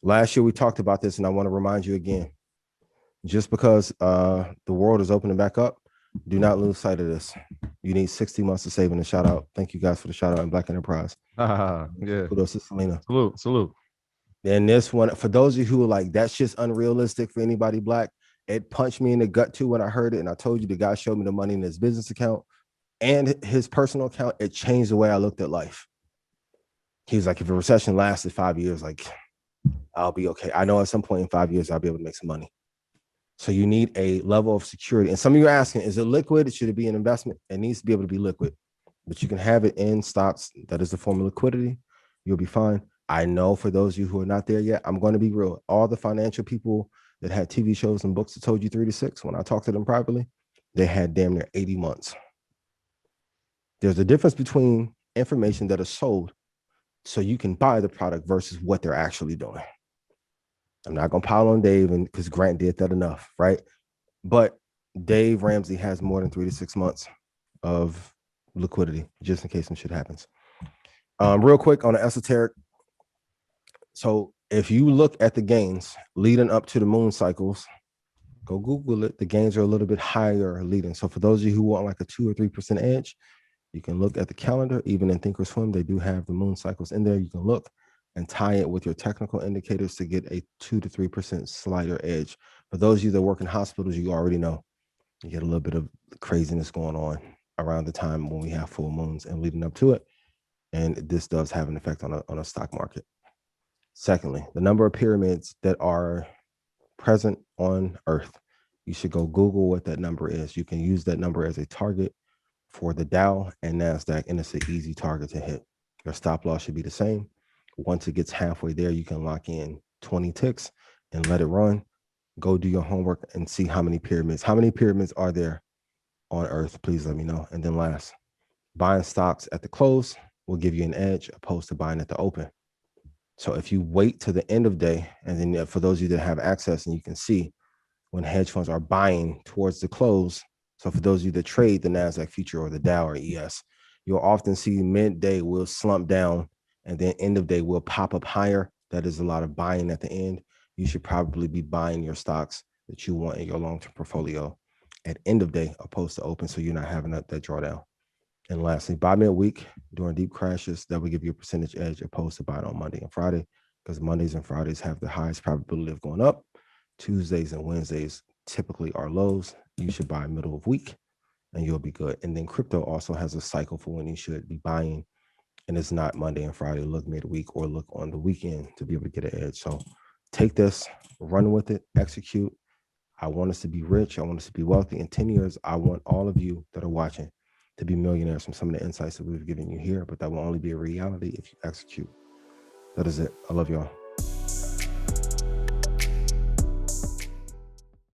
Last year we talked about this, and I want to remind you again. Just because the world is opening back up, do not lose sight of this. You need 60 months to save. And a shout out. Thank you guys for the shout out in Black Enterprise. Yeah. Kudos to Selena. Salute. Salute. And this one, for those of you who are like, that's just unrealistic for anybody black, it punched me in the gut too when I heard it. And I told you the guy showed me the money in his business account and his personal account. It changed the way I looked at life. He was like, if a recession lasted 5 years, like, I'll be okay. I know at some point in 5 years, I'll be able to make some money. So you need a level of security. And some of you are asking, is it liquid? Should it be an investment? It needs to be able to be liquid, but you can have it in stocks. That is the form of liquidity. You'll be fine. I know for those of you who are not there yet, I'm going to be real. All the financial people that had TV shows and books that told you 3 to 6, when I talked to them privately, they had damn near 80 months. There's a difference between information that is sold so you can buy the product versus what they're actually doing. I'm not going to pile on Dave and because Grant did that enough, right? But Dave Ramsey has more than 3 to 6 months of liquidity just in case some shit happens. Real quick on the esoteric. So if you look at the gains leading up to the moon cycles, go Google it. The gains are a little bit higher leading. So for those of you who want like a 2 or 3% edge, you can look at the calendar. Even in Thinkorswim, they do have the moon cycles in there. You can look and tie it with your technical indicators to get a 2 to 3% slighter edge. For those of you that work in hospitals, you already know you get a little bit of craziness going on around the time when we have full moons and leading up to it. And this does have an effect on a stock market. Secondly, the number of pyramids that are present on Earth. You should go Google what that number is. You can use that number as a target for the Dow and NASDAQ, and it's an easy target to hit. Your stop loss should be the same. Once it gets halfway there, you can lock in 20 ticks and let it run. Go do your homework and see how many pyramids. How many pyramids are there on Earth? Please let me know. And then last, buying stocks at the close will give you an edge opposed to buying at the open. So if you wait to the end of day, and then for those of you that have access and you can see when hedge funds are buying towards the close. So for those of you that trade the NASDAQ future or the Dow or ES, you'll often see midday will slump down and then end of day will pop up higher. That is a lot of buying at the end. You should probably be buying your stocks that you want in your long-term portfolio at end of day opposed to open, so you're not having that drawdown. And lastly, buy midweek during deep crashes. That will give you a percentage edge opposed to buying on Monday and Friday, because Mondays and Fridays have the highest probability of going up. Tuesdays and Wednesdays typically are lows. You should buy middle of week and you'll be good. And then crypto also has a cycle for when you should be buying. And it's not Monday and Friday. Look midweek or look on the weekend to be able to get an edge. So take this, run with it, execute. I want us to be rich. I want us to be wealthy. In 10 years, I want all of you that are watching to be millionaires from some of the insights that we've given you here. But that will only be a reality if you execute. That is it. I love y'all.